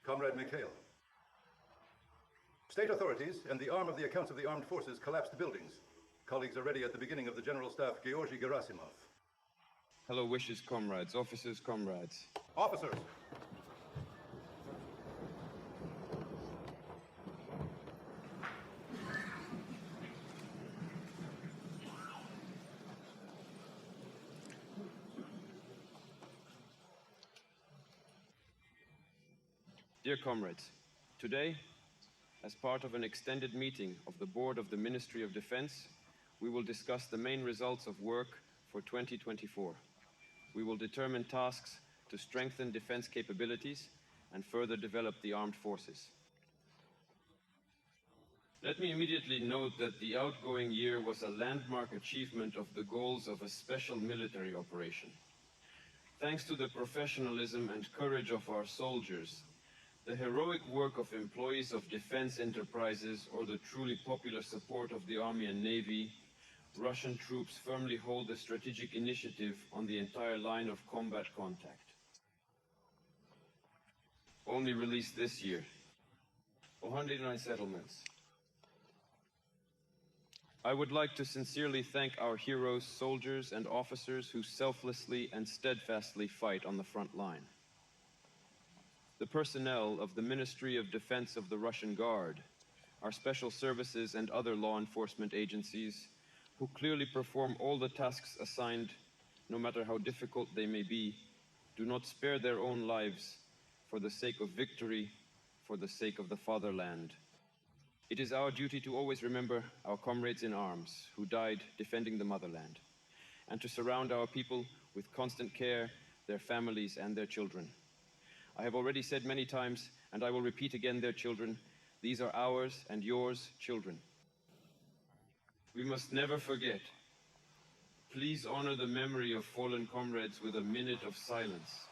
Comrade Mikhail. State authorities and the arm of the accounts of the armed forces collapsed the buildings. Colleagues are ready at the beginning of the General Staff, Georgy Gerasimov. Hello wishes, comrades. Officers, comrades. Officers! Dear comrades, today, as part of an extended meeting of the Board of the Ministry of Defense, we will discuss the main results of work for 2024. We will determine tasks to strengthen defense capabilities and further develop the armed forces. Let me immediately note that the outgoing year was a landmark achievement of the goals of a special military operation. Thanks to the professionalism and courage of our soldiers, the heroic work of employees of defense enterprises, or the truly popular support of the Army and Navy, Russian troops firmly hold the strategic initiative on the entire line of combat contact. Only released this year, 109 settlements. I would like to sincerely thank our heroes, soldiers and officers who selflessly and steadfastly fight on the front line. The personnel of the Ministry of Defense of the Russian Guard, our special services and other law enforcement agencies, who clearly perform all the tasks assigned, no matter how difficult they may be, do not spare their own lives for the sake of victory, for the sake of the fatherland. It is our duty to always remember our comrades in arms who died defending the motherland, and to surround our people with constant care, their families and their children. I have already said many times, and I will repeat again, their children. These are ours and yours children. We must never forget. Please honor the memory of fallen comrades with a minute of silence.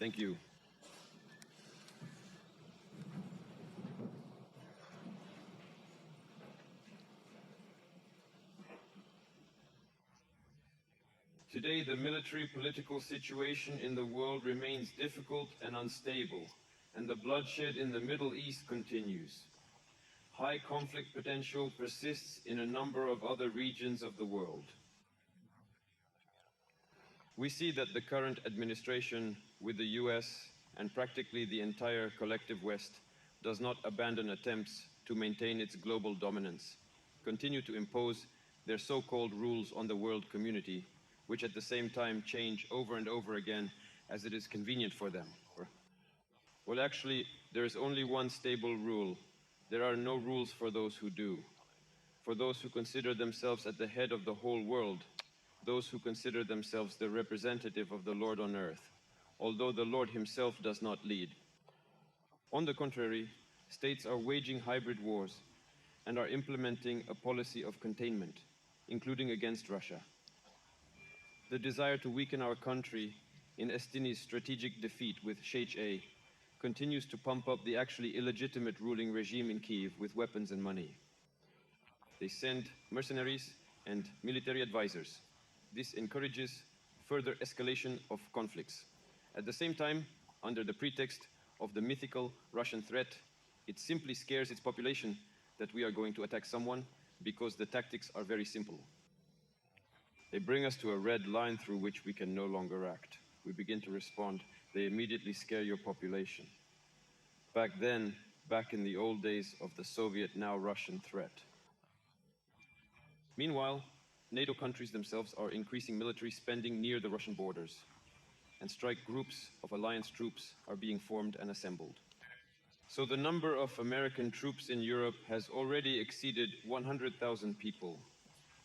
Thank you. Today, the military-political situation in the world remains difficult and unstable, and the bloodshed in the Middle East continues. High conflict potential persists in a number of other regions of the world. We see that the current administration, with the US and practically the entire collective West, does not abandon attempts to maintain its global dominance, continue to impose their so-called rules on the world community, which at the same time change over and over again as it is convenient for them. Well, actually, there is only one stable rule. There are no rules for those who do. For those who consider themselves at the head of the whole world, those who consider themselves the representative of the Lord on earth, although the Lord himself does not lead. On the contrary, states are waging hybrid wars and are implementing a policy of containment, including against Russia. The desire to weaken our country in Estini's strategic defeat with Sheikh A continues to pump up the actually illegitimate ruling regime in Kyiv with weapons and money. They send mercenaries and military advisors. This encourages further escalation of conflicts. At the same time, under the pretext of the mythical Russian threat, it simply scares its population that we are going to attack someone because the tactics are very simple. They bring us to a red line through which we can no longer act. We begin to respond. They immediately scare your population. Back then, back in the old days of the Soviet, now Russian threat. Meanwhile, NATO countries themselves are increasing military spending near the Russian borders, and strike groups of alliance troops are being formed and assembled. So the number of American troops in Europe has already exceeded 100,000 people.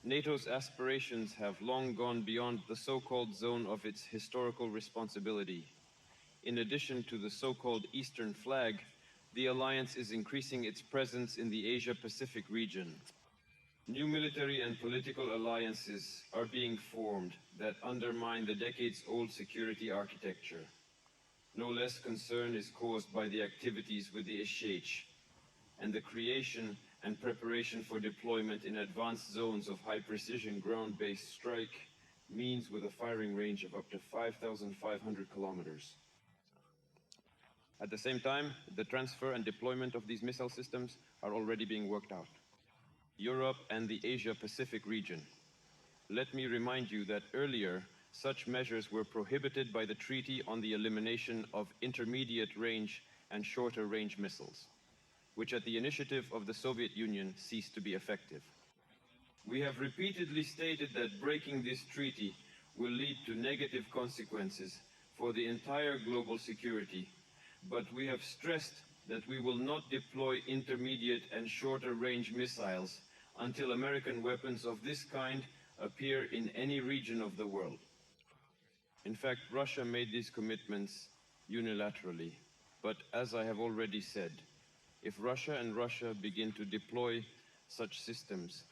NATO's aspirations have long gone beyond the so-called zone of its historical responsibility. In addition to the so-called Eastern flag, the alliance is increasing its presence in the Asia-Pacific region. New military and political alliances are being formed that undermine the decades-old security architecture. No less concern is caused by the activities with the ISH and the creation and preparation for deployment in advanced zones of high-precision ground-based strike means with a firing range of up to 5,500 kilometers. At the same time, the transfer and deployment of these missile systems are already being worked out. Europe and the Asia-Pacific region. Let me remind you that earlier, such measures were prohibited by the Treaty on the Elimination of Intermediate Range and Shorter Range Missiles, which at the initiative of the Soviet Union ceased to be effective. We have repeatedly stated that breaking this treaty will lead to negative consequences for the entire global security, but we have stressed that we will not deploy intermediate and shorter range missiles until American weapons of this kind appear in any region of the world. In fact, Russia made these commitments unilaterally, but as I have already said, if Russia and Russia begin to deploy such systems,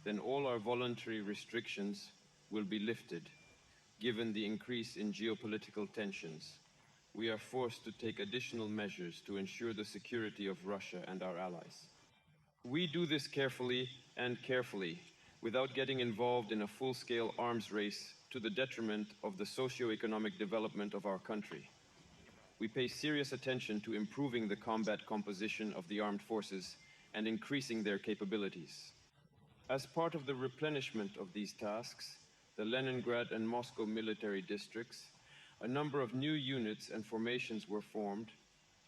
then all our voluntary restrictions will be lifted, given the increase in geopolitical tensions. We are forced to take additional measures to ensure the security of Russia and our allies. We do this carefully, without getting involved in a full-scale arms race to the detriment of the socio-economic development of our country. We pay serious attention to improving the combat composition of the armed forces and increasing their capabilities. As part of the replenishment of these tasks, the Leningrad and Moscow military districts, a number of new units and formations were formed,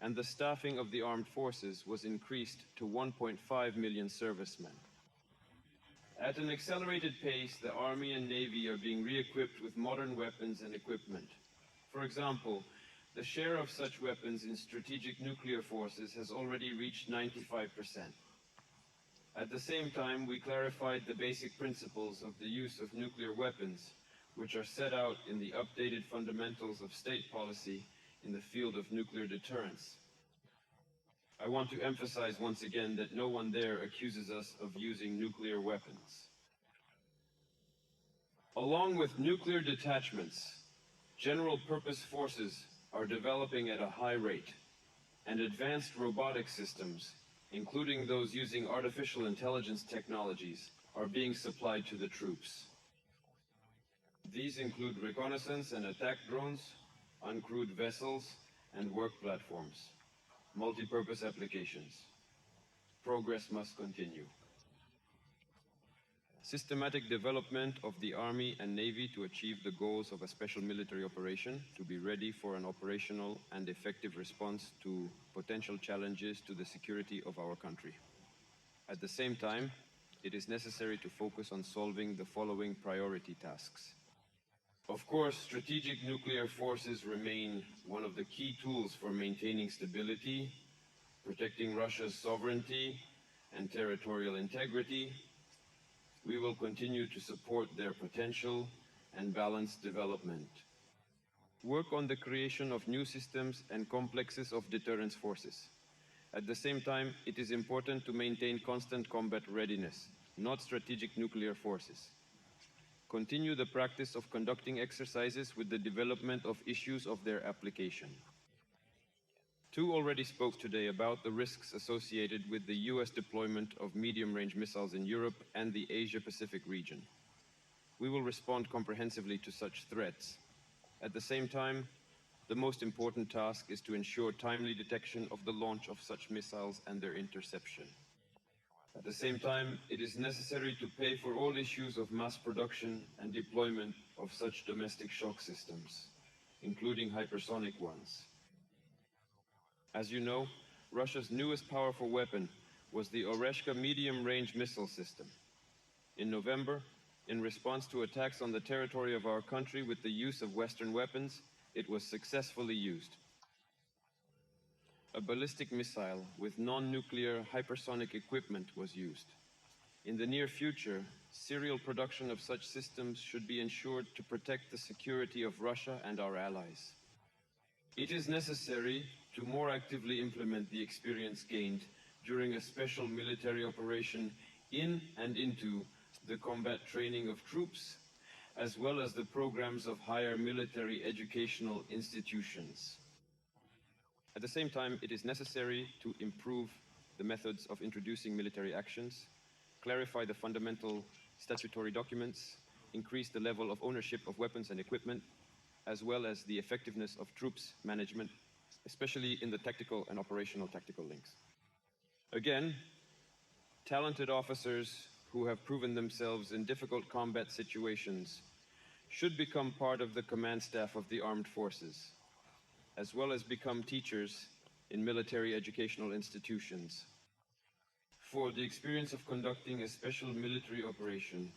and the staffing of the armed forces was increased to 1.5 million servicemen. At an accelerated pace, the Army and Navy are being re-equipped with modern weapons and equipment. For example, the share of such weapons in strategic nuclear forces has already reached 95%. At the same time, we clarified the basic principles of the use of nuclear weapons, which are set out in the updated fundamentals of state policy in the field of nuclear deterrence. I want to emphasize once again that no one there accuses us of using nuclear weapons. Along with nuclear detachments, general-purpose forces are developing at a high rate, and advanced robotic systems, including those using artificial intelligence technologies, are being supplied to the troops. These include reconnaissance and attack drones, uncrewed vessels, and work platforms, multi-purpose applications. Progress must continue. Systematic development of the Army and Navy to achieve the goals of a special military operation, to be ready for an operational and effective response to potential challenges to the security of our country. At the same time, it is necessary to focus on solving the following priority tasks. Of course, strategic nuclear forces remain one of the key tools for maintaining stability, protecting Russia's sovereignty and territorial integrity. We will continue to support their potential and balanced development. Work on the creation of new systems and complexes of deterrence forces. At the same time, it is important to maintain constant combat readiness, not strategic nuclear forces. Continue the practice of conducting exercises with the development of issues of their application. Two already spoke today about the risks associated with the US deployment of medium-range missiles in Europe and the Asia-Pacific region. We will respond comprehensively to such threats. At the same time, the most important task is to ensure timely detection of the launch of such missiles and their interception. At the same time, it is necessary to pay for all issues of mass production and deployment of such domestic shock systems, including hypersonic ones. As you know, Russia's newest powerful weapon was the Oreshka medium-range missile system. In November, in response to attacks on the territory of our country with the use of Western weapons, it was successfully used. A ballistic missile with non-nuclear hypersonic equipment was used. In the near future, serial production of such systems should be ensured to protect the security of Russia and our allies. It is necessary to more actively implement the experience gained during a special military operation in and into the combat training of troops, as well as the programs of higher military educational institutions. At the same time, it is necessary to improve the methods of introducing military actions, clarify the fundamental statutory documents, increase the level of ownership of weapons and equipment, as well as the effectiveness of troops management, especially in the tactical and operational tactical links. Again, talented officers who have proven themselves in difficult combat situations should become part of the command staff of the armed forces, as well as become teachers in military educational institutions. For the experience of conducting a special military operation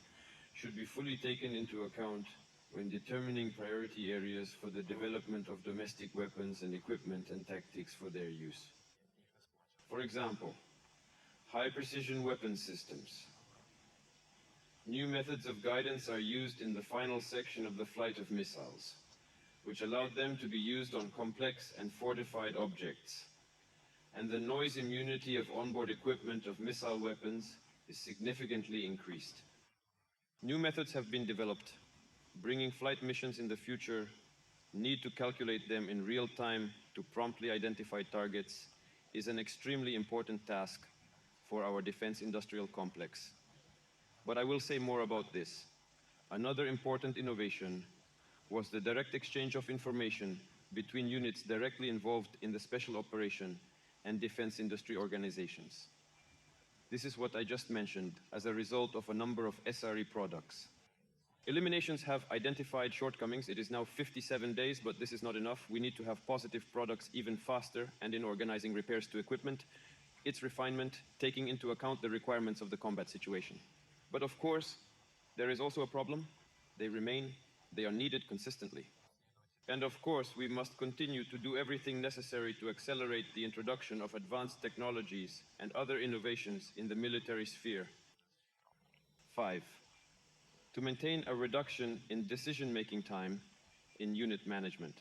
should be fully taken into account when determining priority areas for the development of domestic weapons and equipment and tactics for their use. For example, high-precision weapon systems. New methods of guidance are used in the final section of the flight of missiles, which allowed them to be used on complex and fortified objects. And the noise immunity of onboard equipment of missile weapons is significantly increased. New methods have been developed. Bringing flight missions in the future need to calculate them in real time to promptly identify targets is an extremely important task for our defense industrial complex. But I will say more about this. Another important innovation was the direct exchange of information between units directly involved in the special operation and defense industry organizations. This is what I just mentioned as a result of a number of SRE products. Eliminations have identified shortcomings. It is now 57 days, but this is not enough. We need to have positive products even faster and in organizing repairs to equipment, its refinement, taking into account the requirements of the combat situation. But of course, there is also a problem. They remain, they are needed consistently. And of course, we must continue to do everything necessary to accelerate the introduction of advanced technologies and other innovations in the military sphere. 5. To maintain a reduction in decision-making time in unit management.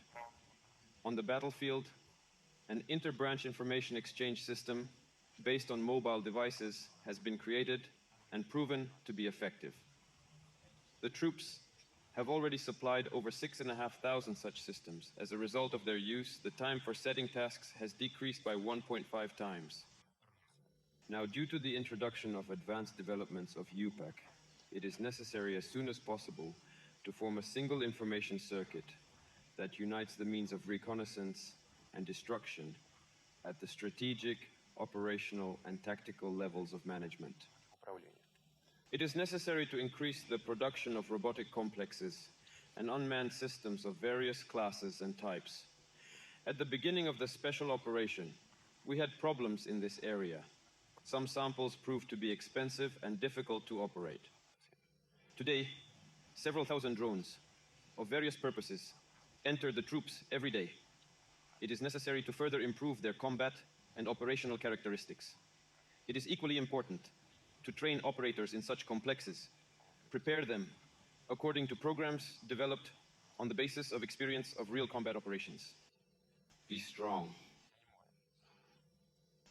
On the battlefield, an inter-branch information exchange system based on mobile devices has been created and proven to be effective. The troops have already supplied over 6,500 such systems. As a result of their use, the time for setting tasks has decreased by 1.5 times. Now, due to the introduction of advanced developments of UPAC, it is necessary as soon as possible to form a single information circuit that unites the means of reconnaissance and destruction at the strategic, operational, and tactical levels of management. It is necessary to increase the production of robotic complexes and unmanned systems of various classes and types. At the beginning of the special operation, we had problems in this area. Some samples proved to be expensive and difficult to operate. Today, several thousand drones of various purposes enter the troops every day. It is necessary to further improve their combat and operational characteristics. It is equally important to train operators in such complexes, prepare them according to programs developed on the basis of experience of real combat operations. Be strong.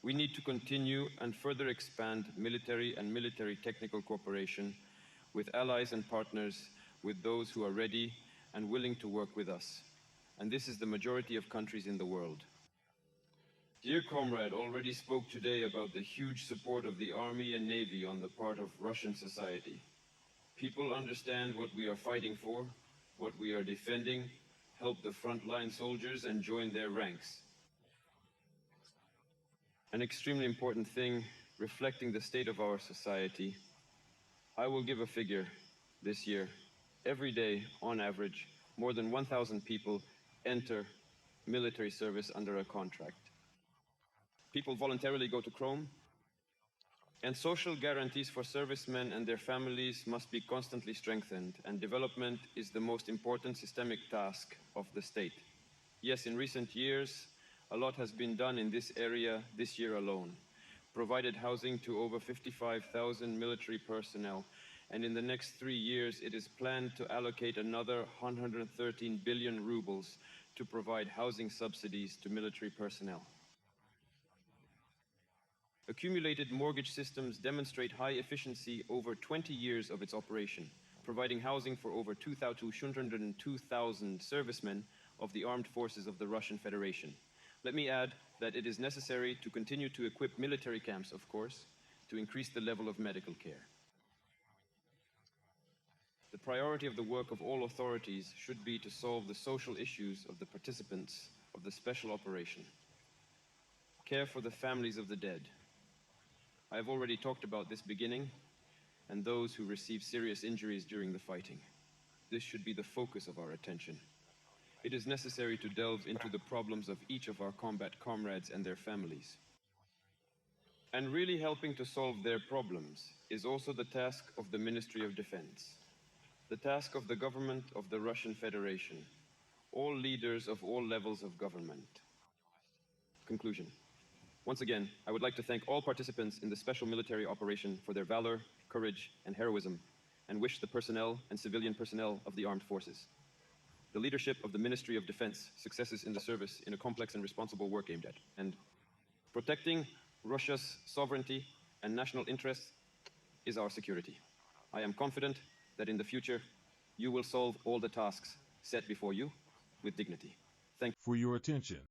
We need to continue and further expand military and military technical cooperation with allies and partners, with those who are ready and willing to work with us. And this is the majority of countries in the world. Dear comrade already spoke today about the huge support of the Army and Navy on the part of Russian society. People understand what we are fighting for, what we are defending, help the frontline soldiers and join their ranks. An extremely important thing reflecting the state of our society, I will give a figure this year. Every day, on average, more than 1,000 people enter military service under a contract. People voluntarily go to Chrome, and social guarantees for servicemen and their families must be constantly strengthened, and development is the most important systemic task of the state. Yes, in recent years, a lot has been done in this area this year alone. Provided housing to over 55,000 military personnel, and in the next 3 years it is planned to allocate another 113 billion rubles to provide housing subsidies to military personnel. Accumulated mortgage systems demonstrate high efficiency over 20 years of its operation, providing housing for over 202,000 servicemen of the armed forces of the Russian Federation. Let me add that it is necessary to continue to equip military camps, of course, to increase the level of medical care. The priority of the work of all authorities should be to solve the social issues of the participants of the special operation. Care for the families of the dead. I have already talked about this beginning and those who receive serious injuries during the fighting. This should be the focus of our attention. It is necessary to delve into the problems of each of our combat comrades and their families. And really helping to solve their problems is also the task of the Ministry of Defense, the task of the government of the Russian Federation, all leaders of all levels of government. Conclusion. Once again, I would like to thank all participants in the special military operation for their valor, courage, and heroism, and wish the personnel and civilian personnel of the armed forces, the leadership of the Ministry of Defense, successes in the service in a complex and responsible work aimed at, and protecting Russia's sovereignty and national interests is our security. I am confident that in the future, you will solve all the tasks set before you with dignity. Thank you for your attention.